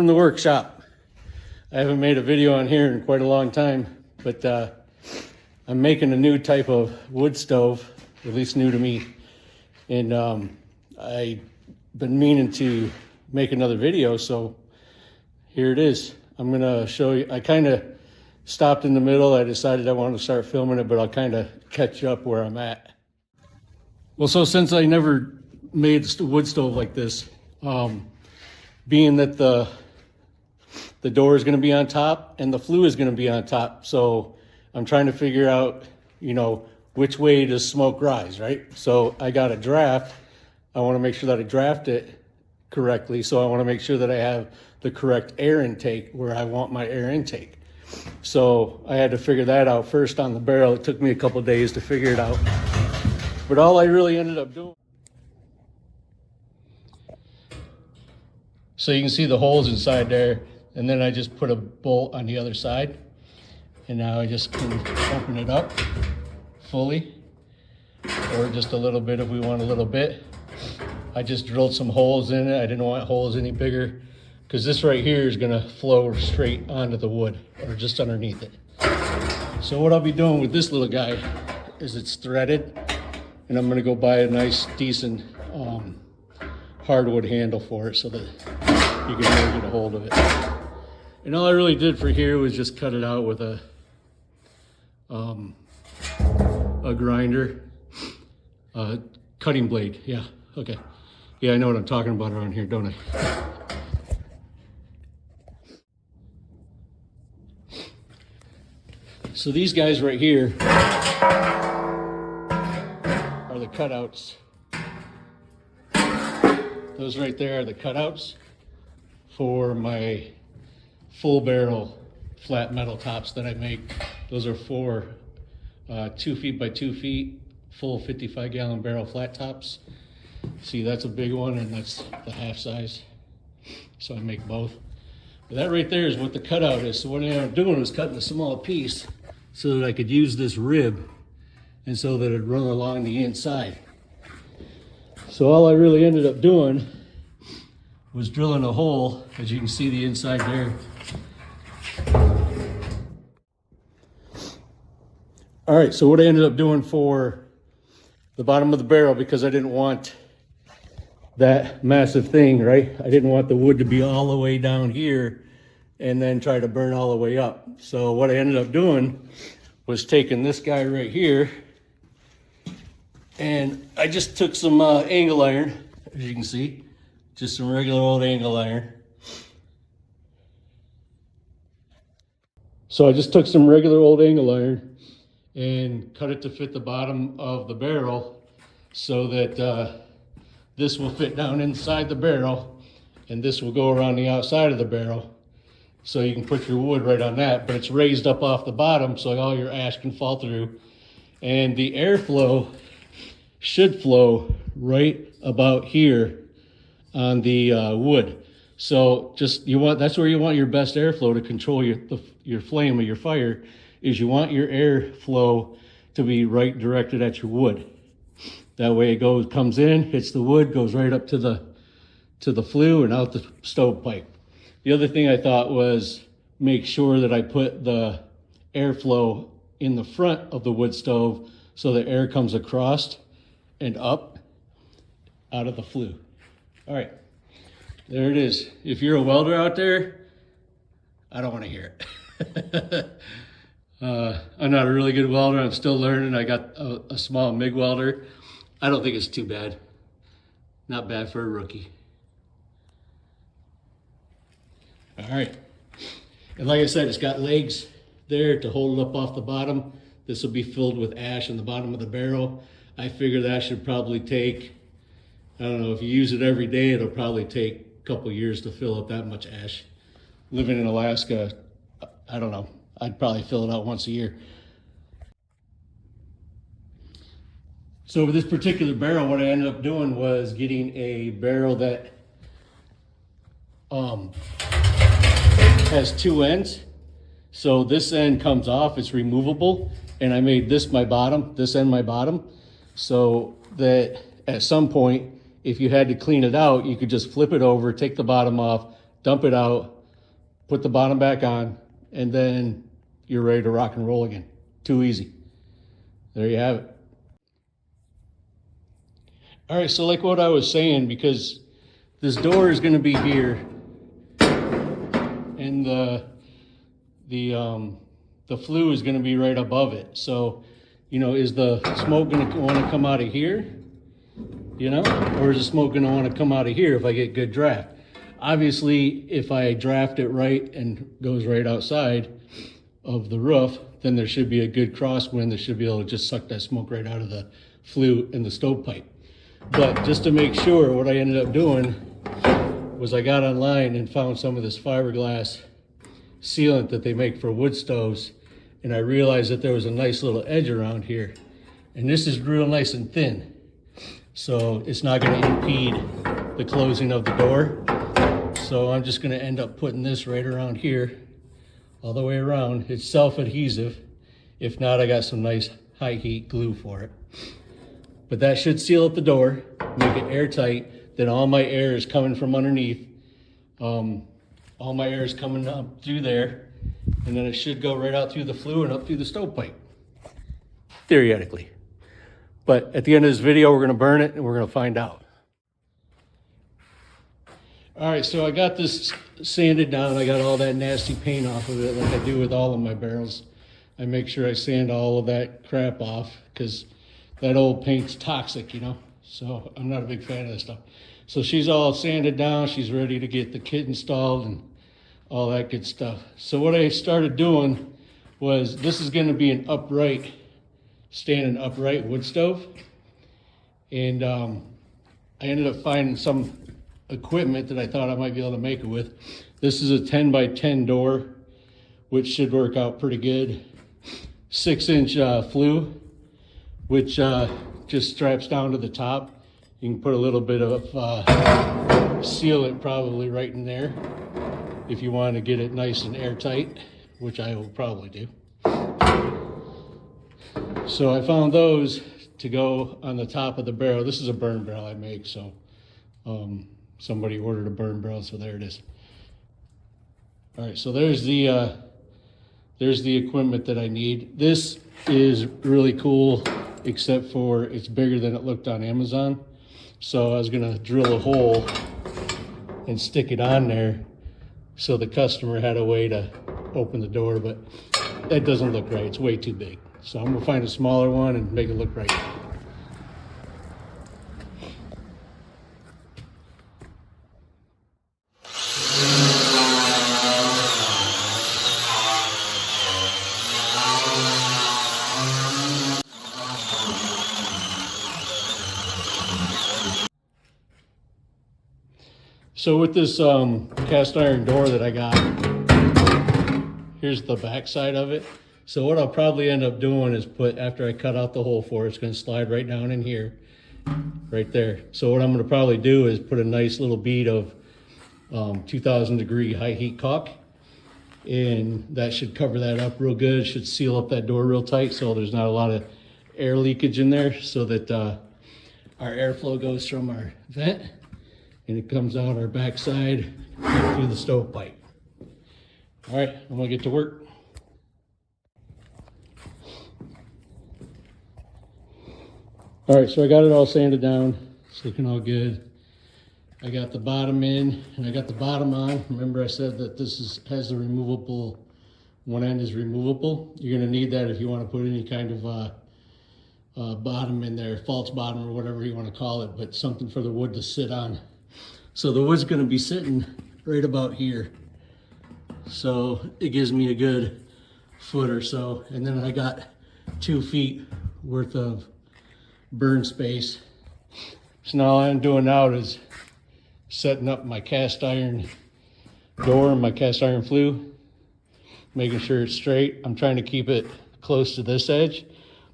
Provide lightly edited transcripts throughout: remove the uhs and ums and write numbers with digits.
from the workshop. I haven't made a video on here in quite a long time, but I'm making a new type of wood stove, at least new to me. And I've been meaning to make another video, so here it is. I'm gonna show you. I kind of stopped in the middle. I decided I wanted to start filming it, but I'll kind of catch up where I'm at. Well, so since I never made a wood stove like this, being that the door is going to be on top and the flue is going to be on top, so I'm trying to figure out, which way does smoke rise, right? So I got a draft. I want to make sure that I draft it correctly, so I want to make sure that I have the correct air intake where I want my air intake. So I had to figure that out first on the barrel. It took me a couple days to figure it out, but all I really ended up doing, so you can see the holes inside there, and then I just put a bolt on the other side, and now I just can open it up fully, or just a little bit if we want a little bit. I just drilled some holes in it. I didn't want holes any bigger because this right here is gonna flow straight onto the wood or just underneath it. So what I'll be doing with this little guy is it's threaded, and I'm gonna go buy a nice, decent hardwood handle for it so that you can really get a hold of it. And all I really did for here was just cut it out with a grinder, cutting blade. Yeah, okay. Yeah, I know what I'm talking about around here, don't I? So these guys right here are the cutouts. Those right there are the cutouts for my full barrel flat metal tops that I make. Those are for 2 feet by 2 feet, full 55-gallon barrel flat tops. See, that's a big one, and that's the half size. So I make both. But that right there is what the cutout is. So what I ended up doing was cutting a small piece so that I could use this rib and so that it'd run along the inside. So all I really ended up doing was drilling a hole, as you can see the inside there. All right, so what I ended up doing for the bottom of the barrel, because I didn't want that massive thing, right? I didn't want the wood to be all the way down here and then try to burn all the way up. So what I ended up doing was taking this guy right here, and I just took some angle iron, as you can see, just some regular old angle iron. So I just took some regular old angle iron and cut it to fit the bottom of the barrel so that this will fit down inside the barrel and this will go around the outside of the barrel. So you can put your wood right on that, but it's raised up off the bottom so all your ash can fall through. And the airflow should flow right about here on the wood. So that's where you want your best airflow to control your flame or your fire, is you want your airflow to be right directed at your wood. That way it comes in, hits the wood, goes right up to the flue and out the stovepipe. The other thing I thought was make sure that I put the airflow in the front of the wood stove so the air comes across and up out of the flue. All right, there it is. If you're a welder out there, I don't want to hear it. I'm not a really good welder. I'm still learning. I got a small MIG welder. I don't think it's too bad. Not bad for a rookie. All right. And like I said, it's got legs there to hold it up off the bottom. This will be filled with ash in the bottom of the barrel. I figure that should probably take, I don't know, if you use it every day, it'll probably take a couple years to fill up that much ash. Living in Alaska, I don't know, I'd probably fill it out once a year. So with this particular barrel, what I ended up doing was getting a barrel that has two ends. So this end comes off, it's removable, and I made this my bottom, this end my bottom, so that at some point, if you had to clean it out, you could just flip it over, take the bottom off, dump it out, put the bottom back on, and then you're ready to rock and roll again. Too easy. There you have it. All right, so like what I was saying, because this door is going to be here, and the flue is going to be right above it. So, you know, is the smoke going to want to come out of here? You know, or is the smoke going to want to come out of here if I get good draft? Obviously, if I draft it right and goes right outside of the roof, then there should be a good crosswind that should be able to just suck that smoke right out of the flue in the stovepipe. But just to make sure, what I ended up doing was I got online and found some of this fiberglass sealant that they make for wood stoves, and I realized that there was a nice little edge around here, and this is real nice and thin, so it's not going to impede the closing of the door. So I'm just going to end up putting this right around here, all the way around. It's self-adhesive. If not, I got some nice high heat glue for it. But that should seal up the door, make it airtight. Then all my air is coming from underneath. All my air is coming up through there, and then it should go right out through the flue and up through the stovepipe, theoretically. But at the end of this video, we're going to burn it and we're going to find out. All right, so I got this sanded down. I got all that nasty paint off of it like I do with all of my barrels. I make sure I sand all of that crap off because that old paint's toxic, you know? So I'm not a big fan of this stuff. So she's all sanded down. She's ready to get the kit installed and all that good stuff. So what I started doing was, this is going to be an upright, standing upright wood stove. And I ended up finding some equipment that I thought I might be able to make it with. This is a 10 by 10 door, which should work out pretty good. 6-inch flue, which just straps down to the top. You can put a little bit of sealant probably right in there if you want to get it nice and airtight, which I will probably do. So I found those to go on the top of the barrel. This is a burn barrel I make, so somebody ordered a burn barrel, so there it is. All right, so there's the equipment that I need. This is really cool, except for it's bigger than it looked on Amazon. So I was gonna drill a hole and stick it on there so the customer had a way to open the door, but that doesn't look right. It's way too big. So I'm gonna find a smaller one and make it look right. So with this cast iron door that I got, here's the back side of it. So what I'll probably end up doing is after I cut out the hole for it, it's gonna slide right down in here, right there. So what I'm gonna probably do is put a nice little bead of 2000 degree high heat caulk, and that should cover that up real good. Should seal up that door real tight so there's not a lot of air leakage in there, so that our airflow goes from our vent and it comes out our backside through the stovepipe. All right, I'm gonna get to work. All right, so I got it all sanded down. It's looking all good. I got the bottom in and I got the bottom on. Remember I said that this has the removable, one end is removable. You're gonna need that if you wanna put any kind of bottom in there, false bottom or whatever you wanna call it, but something for the wood to sit on. So the wood's gonna be sitting right about here. So it gives me a good foot or so. And then I got 2 feet worth of burn space. So now all I'm doing now is setting up my cast iron door and my cast iron flue, making sure it's straight. I'm trying to keep it close to this edge,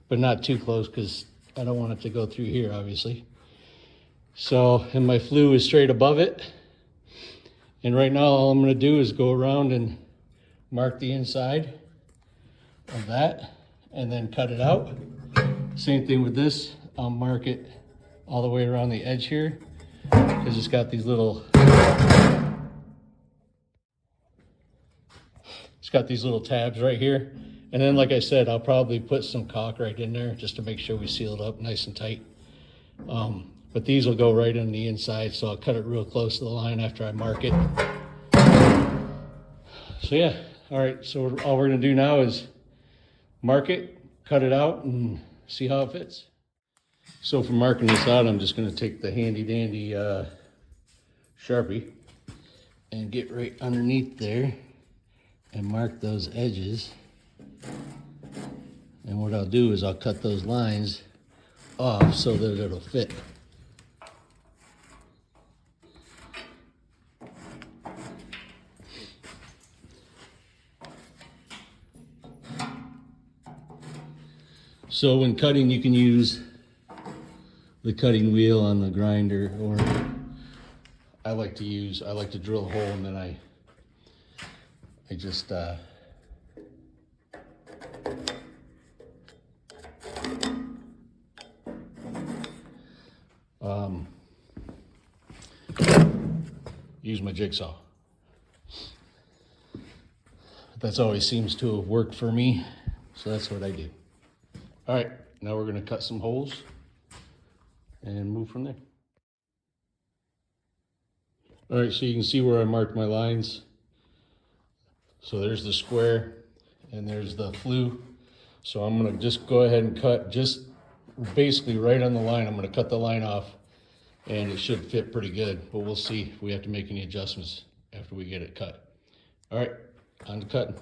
but not too close because I don't want it to go through here, obviously. So, and my flue is straight above it. And right now all I'm gonna do is go around and mark the inside of that and then cut it out. Same thing with this. I'll mark it all the way around the edge here because it's got these little got these little tabs right here. And then, like I said, I'll probably put some caulk right in there just to make sure we seal it up nice and tight. But these will go right on the inside, so I'll cut it real close to the line after I mark it. So yeah, all right, so all we're gonna do now is mark it, cut it out, and see how it fits. So for marking this out, I'm just gonna take the handy dandy Sharpie and get right underneath there and mark those edges. And what I'll do is I'll cut those lines off so that it'll fit. So when cutting, you can use the cutting wheel on the grinder, or I like to drill a hole and then I just use my jigsaw. That's always seems to have worked for me, so that's what I do. All right, now we're gonna cut some holes and move from there. All right, so you can see where I marked my lines. So there's the square and there's the flue. So I'm gonna just go ahead and cut just basically right on the line. I'm gonna cut the line off and it should fit pretty good, but we'll see if we have to make any adjustments after we get it cut. All right, on to cutting.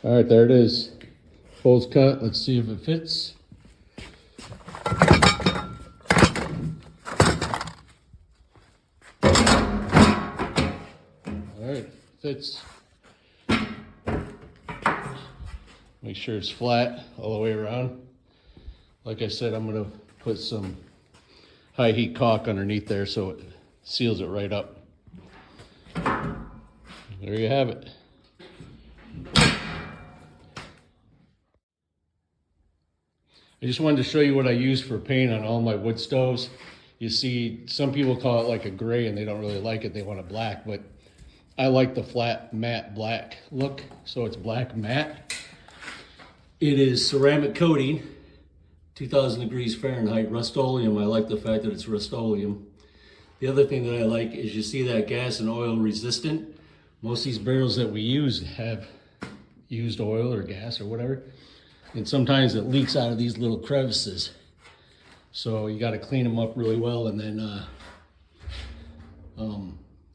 All right, there it is. Holes cut. Let's see if it fits. All right, fits. Make sure it's flat all the way around. Like I said, I'm gonna put some high heat caulk underneath there so it seals it right up. There you have it. I just wanted to show you what I use for paint on all my wood stoves. You see, some people call it like a gray and they don't really like it. They want a black, but I like the flat matte black look. So it's black matte. It is ceramic coating, 2000 degrees Fahrenheit, Rust-Oleum. I like the fact that it's Rust-Oleum. The other thing that I like is you see that gas and oil resistant. Most of these barrels that we use have used oil or gas or whatever. And sometimes it leaks out of these little crevices. So you got to clean them up really well and then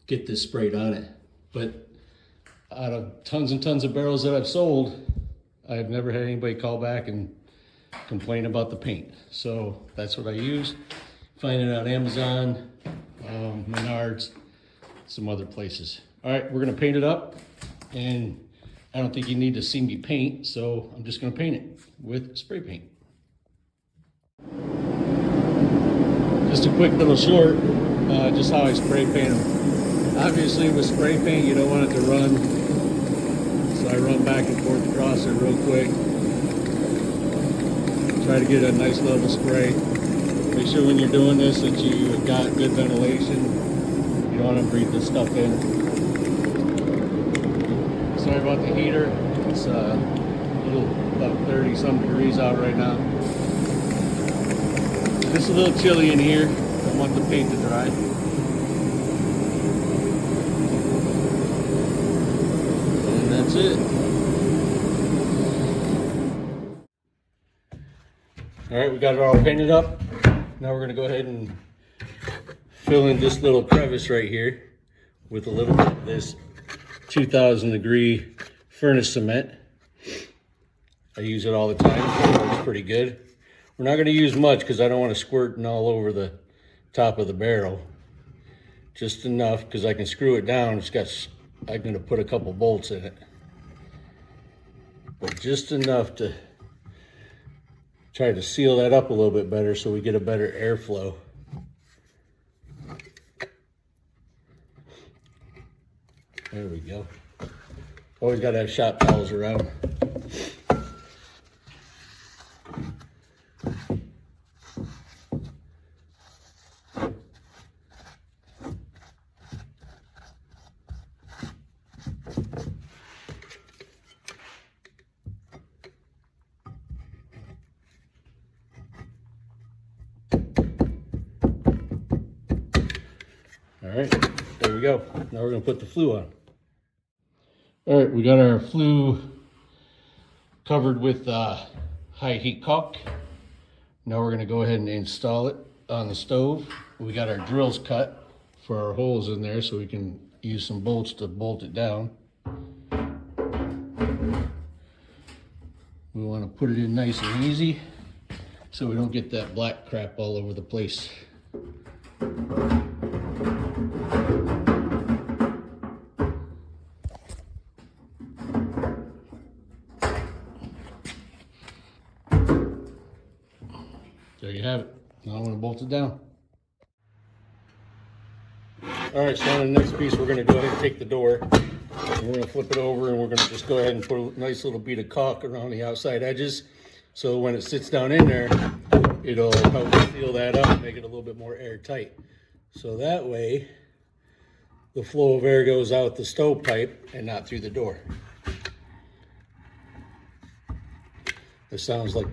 get this sprayed on it. But out of tons and tons of barrels that I've sold, I've never had anybody call back and complain about the paint. So that's what I use. Find it on Amazon, Menards, some other places. All right, we're gonna paint it up, and I don't think you need to see me paint, so I'm just gonna paint it with spray paint. Just a quick little short, just how I spray paint them. Obviously with spray paint, you don't want it to run, so I run back and forth across it real quick. Try to get a nice level spray. Make sure when you're doing this that you've got good ventilation. You don't want to breathe this stuff in. Sorry about the heater. It's a little about 30 some degrees out right now. Just a little chilly in here. I want the paint to dry. And that's it. All right, we got it all painted up. Now we're gonna go ahead and fill in this little crevice right here with a little bit of this 2000 degree furnace cement. I use it all the time, so it works pretty good. We're not gonna use much because I don't want to squirt all over the top of the barrel. Just enough because I can screw it down. I'm gonna put a couple bolts in it. But just enough to try to seal that up a little bit better so we get a better airflow. There we go. Always got to have shop towels around. All right, there we go. Now we're gonna put the flue on. All right, we got our flue covered with high heat caulk. Now we're gonna go ahead and install it on the stove. We got our drills cut for our holes in there so we can use some bolts to bolt it down. We wanna put it in nice and easy so we don't get that black crap all over the place. There you have it. Now I'm going to bolt it down. All right, so on the next piece, we're going to go ahead and take the door. And we're going to flip it over and we're going to just go ahead and put a nice little bead of caulk around the outside edges. So when it sits down in there, it'll help seal that up and make it a little bit more airtight. So that way, the flow of air goes out the stovepipe and not through the door. This sounds like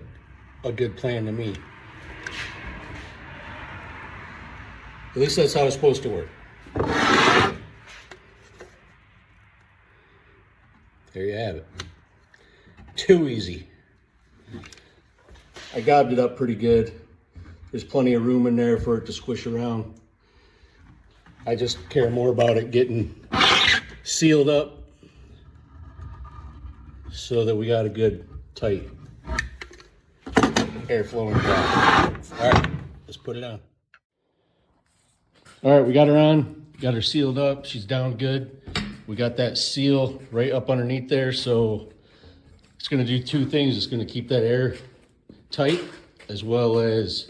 a good plan to me. At least that's how it's supposed to work. There you have it. Too easy. I gobbed it up pretty good. There's plenty of room in there for it to squish around. I just care more about it getting sealed up so that we got a good, tight airflow and job. All right, let's put it on. All right, we got her on, got her sealed up. She's down good. We got that seal right up underneath there. So it's gonna do two things. It's gonna keep that air tight as well as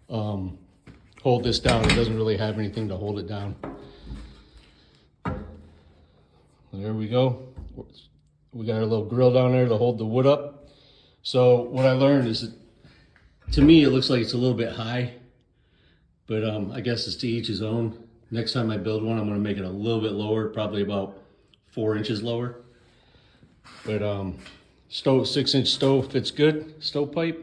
hold this down. It doesn't really have anything to hold it down. There we go. We got our little grill down there to hold the wood up. So what I learned is that, to me, it looks like it's a little bit high. But I guess it's to each his own. Next time I build one, I'm gonna make it a little bit lower, probably about 4 inches lower. But 6-inch stove fits good, stovepipe.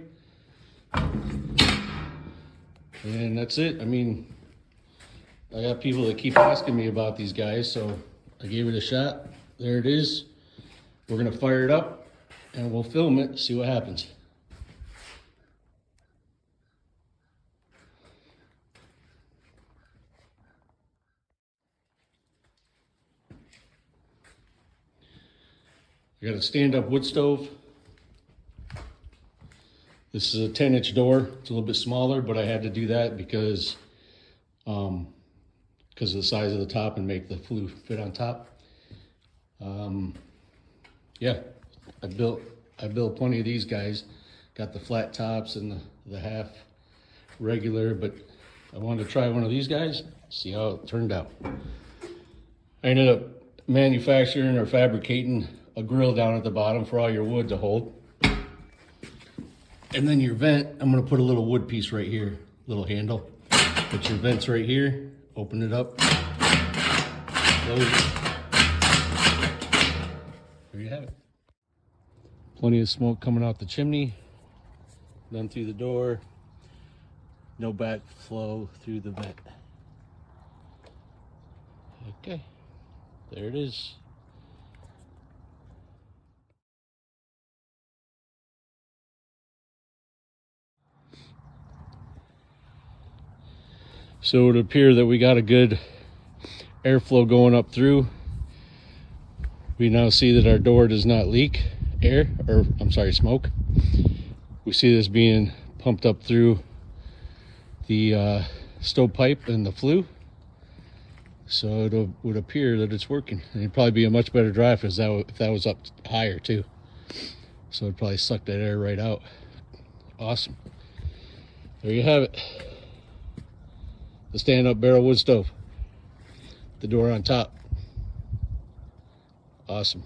And that's it. I mean, I got people that keep asking me about these guys, so I gave it a shot. There it is. We're gonna fire it up and we'll film it, see what happens. I got a stand-up wood stove. This is a 10-inch door. It's a little bit smaller, but I had to do that because of the size of the top and make the flue fit on top. Yeah, I built plenty of these guys. Got the flat tops and the half regular, but I wanted to try one of these guys, see how it turned out. I ended up manufacturing or fabricating a grill down at the bottom for all your wood to hold. And then your vent, I'm gonna put a little wood piece right here, little handle. Put your vents right here, open it up, close it. There you have it. Plenty of smoke coming out the chimney, then through the door, no backflow through the vent. Okay, there it is. So it would appear that we got a good airflow going up through. We now see that our door does not leak air, or I'm sorry, smoke. We see this being pumped up through the stovepipe and the flue. So it would appear that it's working. And it'd probably be a much better drive if that was up higher too. So it'd probably suck that air right out. Awesome. There you have it. The stand-up barrel wood stove. The door on top. Awesome.